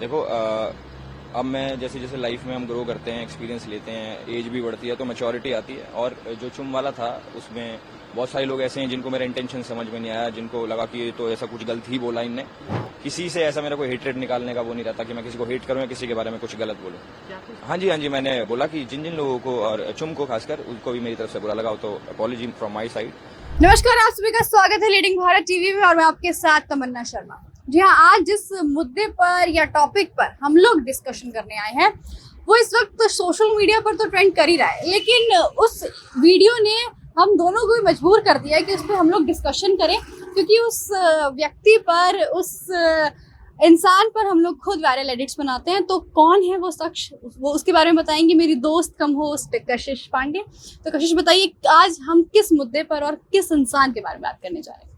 देखो अब मैं जैसे जैसे लाइफ में हम ग्रो करते हैं, एक्सपीरियंस लेते हैं, एज भी बढ़ती है तो मैच्योरिटी आती है। और जो चुम वाला था उसमें बहुत सारे लोग ऐसे हैं जिनको मेरा इंटेंशन समझ में नहीं आया, जिनको लगा कि ये तो ऐसा कुछ गलत ही बोला इनने। किसी से ऐसा मेरा कोई हेटरेट निकालने का वो नहीं रहता कि मैं किसी को हेट करूं या किसी के बारे में कुछ गलत बोलूं। हाँ जी, मैंने बोला कि जिन जिन लोगों को और चुम को खासकर उनको भी मेरी तरफ से बुरा लगा हो तो अपॉलॉजी फ्रॉम माई साइड। नमस्कार, आप सभी का स्वागत है लीडिंग भारत टीवी में और मैं आपके साथ तमन्ना शर्मा। जी हाँ, आज जिस मुद्दे पर या टॉपिक पर हम लोग डिस्कशन करने आए हैं वो इस वक्त तो सोशल मीडिया पर तो ट्रेंड कर ही रहा है, लेकिन उस वीडियो ने हम दोनों को भी मजबूर कर दिया है कि उस पर हम लोग डिस्कशन करें, क्योंकि उस व्यक्ति पर, उस इंसान पर हम लोग खुद वायरल एडिट्स बनाते हैं। तो कौन है वो शख्स, वो उसके बारे में बताएंगे मेरी दोस्त कम होस्ट कशिश पांडे। तो कशिश बताइए, आज हम किस मुद्दे पर और किस इंसान के बारे में बात करने जा रहे हैं?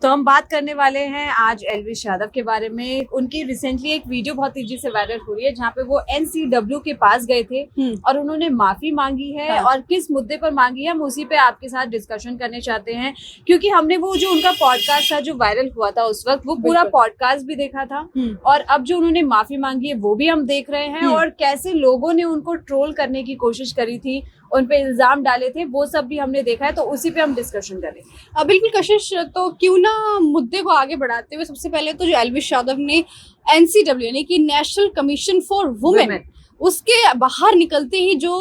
तो हम बात करने वाले हैं आज एल्विश यादव के बारे में। उनकी रिसेंटली एक वीडियो बहुत तेजी से वायरल हो रही है जहाँ पे वो NCW के पास गए थे और उन्होंने माफी मांगी है। हाँ। और किस मुद्दे पर मांगी है हम उसी पे आपके साथ डिस्कशन करने चाहते हैं, क्योंकि हमने वो जो उनका पॉडकास्ट था जो वायरल हुआ था उस वक्त, वो पूरा पॉडकास्ट भी देखा था और अब जो उन्होंने माफी मांगी है वो भी हम देख रहे हैं। और कैसे लोगों ने उनको ट्रोल करने की कोशिश करी थी, उन पे इल्जाम डाले थे, वो सब भी हमने देखा है। तो उसी पे हम डिस्कशन करें। बिल्कुल कशिश, तो क्यों ना मुद्दे को आगे बढ़ाते हुए सबसे पहले तो जो एल्विश यादव ने NCW यानी कि नेशनल कमीशन फॉर वुमेन, उसके बाहर निकलते ही जो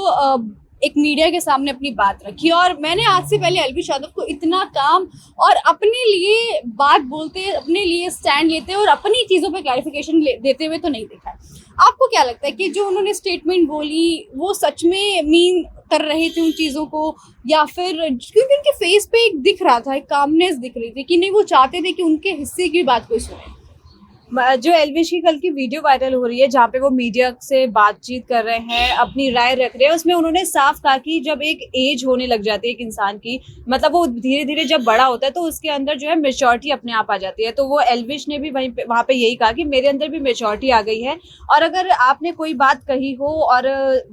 एक मीडिया के सामने अपनी बात रखी। और मैंने आज से पहले एल्विश यादव को इतना काम और अपने लिए बात बोलते, अपने लिए स्टैंड लेते और अपनी चीज़ों पे क्लैरिफिकेशन देते हुए तो नहीं देखा है। आपको क्या लगता है कि जो उन्होंने स्टेटमेंट बोली वो सच में मीन कर रहे थे उन चीज़ों को, या फिर क्योंकि उनके फेस पे एक दिख रहा था, एक कामनेस दिख रही थी कि नहीं, वो चाहते थे कि उनके हिस्से की बात कोई सुने? जो एल्विश की कल की वीडियो वायरल हो रही है जहाँ पे वो मीडिया से बातचीत कर रहे हैं, अपनी राय रख रहे हैं, उसमें उन्होंने साफ कहा कि जब एक एज होने लग जाती है एक इंसान की, मतलब वो धीरे धीरे जब बड़ा होता है तो उसके अंदर जो है मेच्योरिटी अपने आप आ जाती है। तो वो एल्विश ने भी वहाँ पे यही कहा कि मेरे अंदर भी मेच्योरिटी आ गई है और अगर आपने कोई बात कही हो और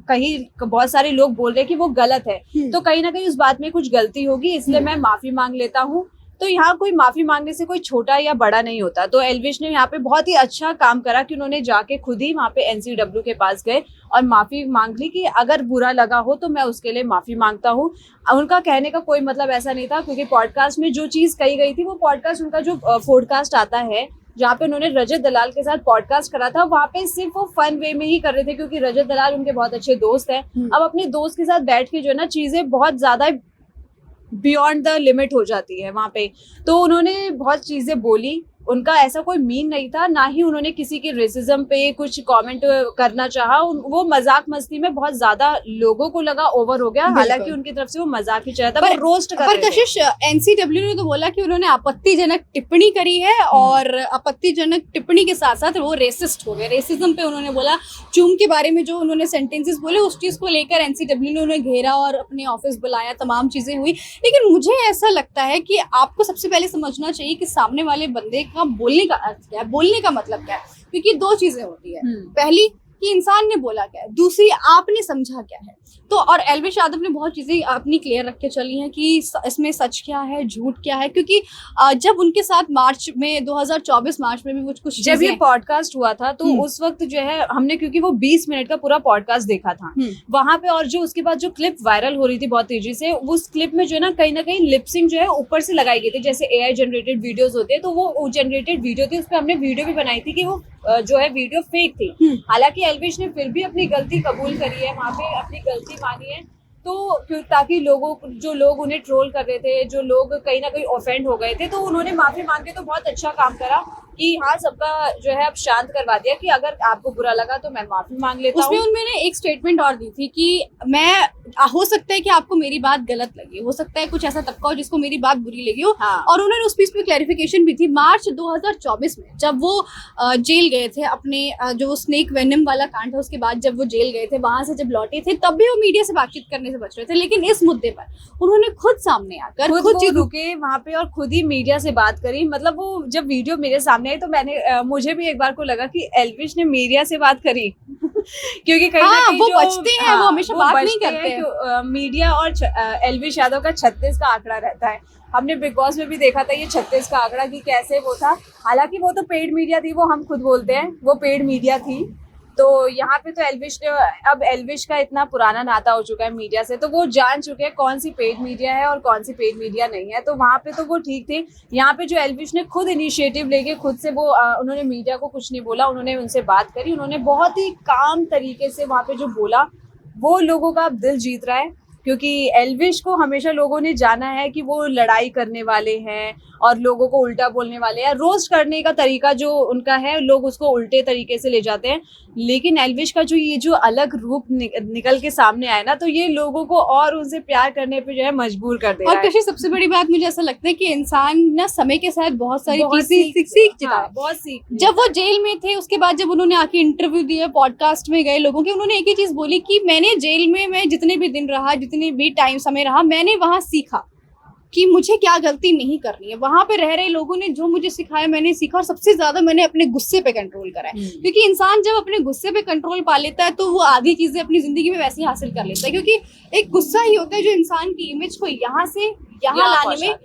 कहीं बहुत सारे लोग बोल रहे हैं कि वो गलत है तो कहीं ना कहीं उस बात में कुछ गलती होगी, इसलिए मैं माफी मांग लेता हूँ। तो यहाँ कोई माफी मांगने से कोई छोटा या बड़ा नहीं होता। तो एल्विश ने यहाँ पे बहुत ही अच्छा काम करा कि उन्होंने जाके खुद ही वहाँ पे NCW के पास गए और माफी मांग ली कि अगर बुरा लगा हो तो मैं उसके लिए माफी मांगता हूँ। उनका कहने का कोई मतलब ऐसा नहीं था, क्योंकि पॉडकास्ट में जो चीज कही गई थी, वो पॉडकास्ट उनका जो पॉडकास्ट आता है जहाँ पे उन्होंने रजत दलाल के साथ पॉडकास्ट करा था, वहाँ पे सिर्फ वो फन वे में ही कर रहे थे, क्योंकि रजत दलाल उनके बहुत अच्छे दोस्त हैं। अब अपने दोस्त के साथ बैठ के जो है ना, चीजें बहुत ज्यादा बियॉन्ड द लिमिट हो जाती है वहाँ पे। तो उन्होंने बहुत चीजें बोली, उनका ऐसा कोई मीन नहीं था, ना ही उन्होंने किसी के रेसिज्म पे कुछ कमेंट करना चाहा। वो मजाक मस्ती में बहुत ज्यादा लोगों को लगा ओवर हो गया, हालांकि उनकी तरफ से वो मजाक ही चाहता था, वो रोस्ट कर रहे थे। कशिश, NCW ने तो बोला कि उन्होंने आपत्तिजनक टिप्पणी करी है और आपत्तिजनक टिप्पणी के साथ साथ वो रेसिस्ट हो गए। रेसिज्म पे उन्होंने बोला, चूम के बारे में जो उन्होंने सेंटेंसेस बोले उस चीज को लेकर NCW ने उन्हें घेरा और अपने ऑफिस बुलाया, तमाम चीजें हुई। लेकिन मुझे ऐसा लगता है कि आपको सबसे पहले समझना चाहिए कि सामने वाले बंदे का बोलने का अर्थ क्या है, बोलने का मतलब क्या है, क्योंकि दो चीजें होती है। पहली कि इंसान ने बोला क्या है, दूसरी आपने समझा क्या है। तो और एल्विश यादव ने बहुत चीजें अपनी क्लियर रख के चली हैं कि इसमें सच क्या है, झूठ क्या है, क्योंकि जब उनके साथ मार्च में 2024 मार्च में भी कुछ जब ये पॉडकास्ट हुआ था तो उस वक्त जो है हमने, क्योंकि वो 20 मिनट का पूरा पॉडकास्ट देखा था वहां पे, और जो उसके बाद जो क्लिप वायरल हो रही थी बहुत तेजी से, उस क्लिप में जो है ना कहीं लिपसिंग जो है ऊपर से लगाई गई थी, जैसे AI जनरेटेड वीडियोज होते हैं, तो वो जनरेटेड वीडियो थी। उस पर हमने वीडियो भी बनाई थी कि वो जो है वीडियो फेक थी। हालांकि एल्विश ने फिर भी अपनी गलती कबूल करी है, वहाँ पे अपनी गलती मानी है। तो ताकि जो लोग उन्हें ट्रोल कर रहे थे, जो लोग कहीं ना कहीं ऑफेंड हो गए थे, तो उन्होंने माफी मांग के तो बहुत अच्छा काम करा कि हाँ, सबका जो है अब शांत करवा दिया कि अगर आपको बुरा लगा तो मैं माफी मांग लेता हूँ। उसमें उन्होंने एक स्टेटमेंट और दी थी कि मैं, हो सकता है कि आपको मेरी बात गलत लगी, हो सकता है कुछ ऐसा तबका हो जिसको मेरी बात बुरी लगी हो। हाँ। और उन्होंने उस पीस पे क्लैरिफिकेशन भी थी मार्च 2024 में, जब वो जेल गए थे, अपने जो स्नेक वेनम वाला कांड था उसके बाद जब वो जेल गए थे, वहां से जब लौटे थे तब भी वो मीडिया से बातचीत करने से बच रहे थे। लेकिन इस मुद्दे पर उन्होंने खुद सामने आकर खुद रुके वहां पे और खुद ही मीडिया से बात करी। मतलब वो जब वीडियो मेरे सामने आई तो मुझे भी एक बार को लगा कि एल्विश ने मीडिया से बात करी क्योंकि कहीं ना कहीं वो बचते हैं, वो हमेशा बात नहीं करते हैं। मीडिया और एल्विश यादव का 36 का आंकड़ा रहता है। हमने बिग बॉस में भी देखा था ये 36 का आंकड़ा कि कैसे वो था। हालांकि वो तो पेड मीडिया थी, वो हम खुद बोलते हैं वो पेड मीडिया थी। तो यहाँ पे तो एल्विश ने, अब एल्विश का इतना पुराना नाता हो चुका है मीडिया से, तो वो जान चुके हैं कौन सी पेड मीडिया है और कौन सी पेड मीडिया नहीं है। तो वहाँ पे तो वो ठीक थे। यहाँ पे जो एल्विश ने खुद इनिशिएटिव लेके खुद से वो उन्होंने मीडिया को कुछ नहीं बोला, उन्होंने उनसे बात करी, उन्होंने बहुत ही काम तरीके से वहाँ पे जो बोला वो लोगों का अब दिल जीत रहा है। क्योंकि एल्विश को हमेशा लोगों ने जाना है कि वो लड़ाई करने वाले हैं और लोगों को उल्टा बोलने वाले हैं। रोस्ट करने का तरीका जो उनका है, लोग उसको उल्टे तरीके से ले जाते हैं। लेकिन एल्विश का जो ये जो अलग रूप निकल के सामने आया ना, तो ये लोगों को और उनसे प्यार करने पे जो है मजबूर कर दे रहा और है। कशी सबसे बड़ी बात मुझे ऐसा लगता है कि इंसान ना समय के साथ बहुत सारी चीजें सीख चुका है। बहुत सीख। जब वो जेल में थे उसके बाद जब उन्होंने आके इंटरव्यू दिए, पॉडकास्ट में गए लोगों के, उन्होंने एक ही चीज बोली कि मैंने जेल में, मैं जितने भी दिन रहा, जितने भी टाइम समय रहा, मैंने वहां सीखा कि मुझे क्या गलती नहीं करनी है। वहां पे रह रहे लोगों ने जो मुझे सिखाया मैंने सीखा, और सबसे ज्यादा मैंने अपने गुस्से पे कंट्रोल करा है। क्योंकि इंसान जब अपने गुस्से पे कंट्रोल पा लेता है तो वो आधी चीजें अपनी जिंदगी में वैसे ही हासिल कर लेता है। क्योंकि एक गुस्सा ही होता है जो इंसान की इमेज को यहाँ से यहाँ लाने में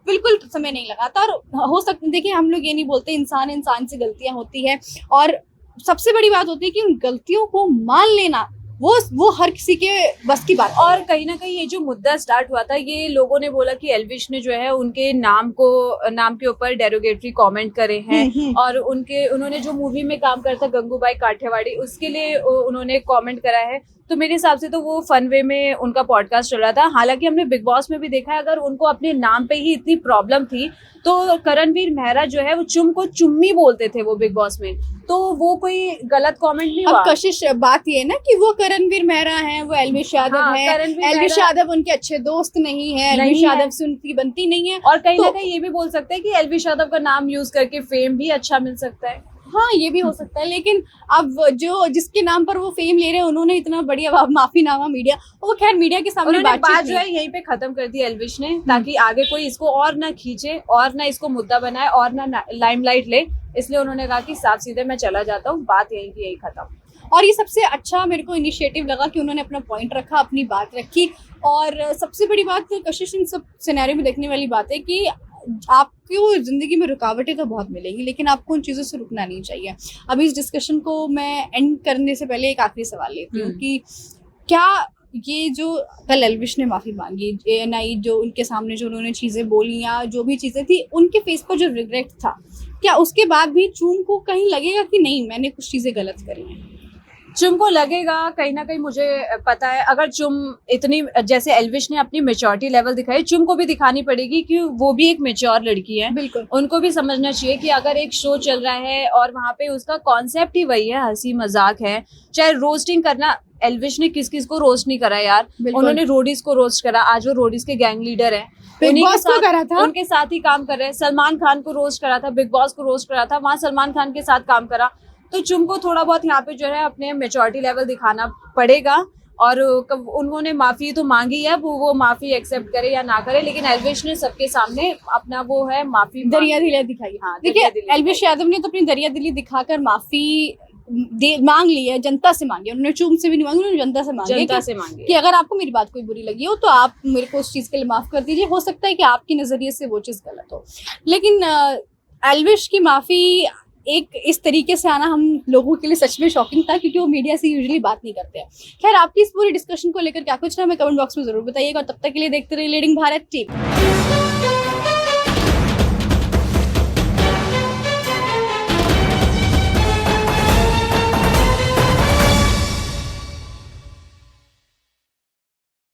बिल्कुल समय नहीं लगाता। और हो सकता, देखिए हम लोग ये नहीं बोलते इंसान से गलतियां होती है, और सबसे बड़ी बात होती है कि उन गलतियों को मान लेना वो हर किसी के बस की बात है। और कहीं ना कहीं ये जो मुद्दा स्टार्ट हुआ था, ये लोगों ने बोला कि एल्विश ने जो है उनके नाम के ऊपर डेरोगेटरी कमेंट करे हैं, और उन्होंने जो मूवी में काम करता गंगूबाई काठियावाड़ी, उसके लिए उन्होंने कमेंट करा है। तो मेरे हिसाब से तो वो फन वे में उनका पॉडकास्ट चल रहा था। हालांकि हमने बिग बॉस में भी देखा है, अगर उनको अपने नाम पे ही इतनी प्रॉब्लम थी तो करणवीर मेहरा जो है वो चुम को चुम्मी बोलते थे वो बिग बॉस में, तो वो कोई गलत कमेंट नहीं हुआ। अब कशिश बात ये है ना कि वो करणवीर मेहरा हैं, वो एल्विश यादव है। एल्विश यादव उनके अच्छे दोस्त नहीं है, एल्विश यादव से उनकी बनती नहीं है। और कहीं ना कहीं ये भी बोल सकते हैं कि एल्विश यादव का नाम यूज करके फेम भी अच्छा मिल सकता है। हाँ, ये भी हो सकता है। लेकिन अब जो जिसके नाम पर वो फेम ले रहे हैं, उन्होंने इतना बढ़िया माफीनामा मीडिया, वो खैर मीडिया के सामने बात जो है यहीं पे खत्म कर दी एल्विश ने, ताकि आगे कोई इसको और ना खींचे और ना इसको मुद्दा बनाए और ना लाइमलाइट ले। इसलिए उन्होंने कहा कि साफ सीधे मैं चला जाता हूँ, बात यहीं की यही खत्म। और ये सबसे अच्छा मेरे को इनिशिएटिव लगा कि उन्होंने अपना पॉइंट रखा, अपनी बात रखी। और सबसे बड़ी बात कशिश इन सब सिनेरियो में देखने वाली बात है कि आपको जिंदगी में रुकावटें तो बहुत मिलेंगी, लेकिन आपको उन चीज़ों से रुकना नहीं चाहिए। अभी इस डिस्कशन को मैं एंड करने से पहले एक आखिरी सवाल लेती हूँ कि क्या ये जो कल एल्विश ने माफ़ी मांगी, ANI जो उनके सामने जो उन्होंने चीज़ें बोली या जो भी चीज़ें थी, उनके फेस पर जो रिग्रेट था, क्या उसके बाद भी चूम को कहीं लगेगा कि नहीं मैंने कुछ चीज़ें गलत करी हैं? चुम को लगेगा कहीं ना कहीं, मुझे पता है। अगर चुम इतनी, जैसे एल्विश ने अपनी मैच्योरिटी लेवल दिखाई, चुम को भी दिखानी पड़ेगी कि वो भी एक मैच्योर लड़की है। बिल्कुल, उनको भी समझना चाहिए कि अगर एक शो चल रहा है और वहाँ पे उसका कॉन्सेप्ट ही वही है, हंसी मजाक है, चाहे रोस्टिंग करना। एल्विश ने किस किस को रोस्ट नहीं करा यार, उन्होंने रोडीज को रोस्ट करा। आज वो रोडीज के गैंग लीडर है, उनके साथ ही काम कर रहे हैं। सलमान खान को रोस्ट करा था, बिग बॉस को रोस्ट करा था, वहाँ सलमान खान के साथ काम करा। तो चुम को थोड़ा बहुत यहाँ पे जो है अपने मैच्योरिटी लेवल दिखाना पड़ेगा। और उन्होंने माफी तो मांगी है, वो माफी एक्सेप्ट करे या ना करे, लेकिन एल्विश ने सबके सामने अपना वो है माफी दरिया दिली दिखाई। हाँ, देखिए एल्विश यादव ने तो अपनी दरिया दिली दिखाकर माफी मांग ली है, जनता से मांगी। उन्होंने चुम से भी नहीं मांगी, उन्होंने जनता से मांगी कि अगर आपको मेरी बात कोई बुरी लगी हो तो आप मेरे को उस चीज के लिए माफ कर दीजिए। हो सकता है कि आपके नजरिए से वो चीज गलत हो, लेकिन एल्विश की माफी एक इस तरीके से आना हम लोगों के लिए सच में शॉकिंग था, क्योंकि वो मीडिया से यूजुअली बात नहीं करते हैं। खैर, आपकी इस पूरी डिस्कशन को लेकर क्या कुछ ना हमें कमेंट बॉक्स में जरूर बताइएगा। और तब तक के लिए देखते रहिए लीडिंग भारत टीवी।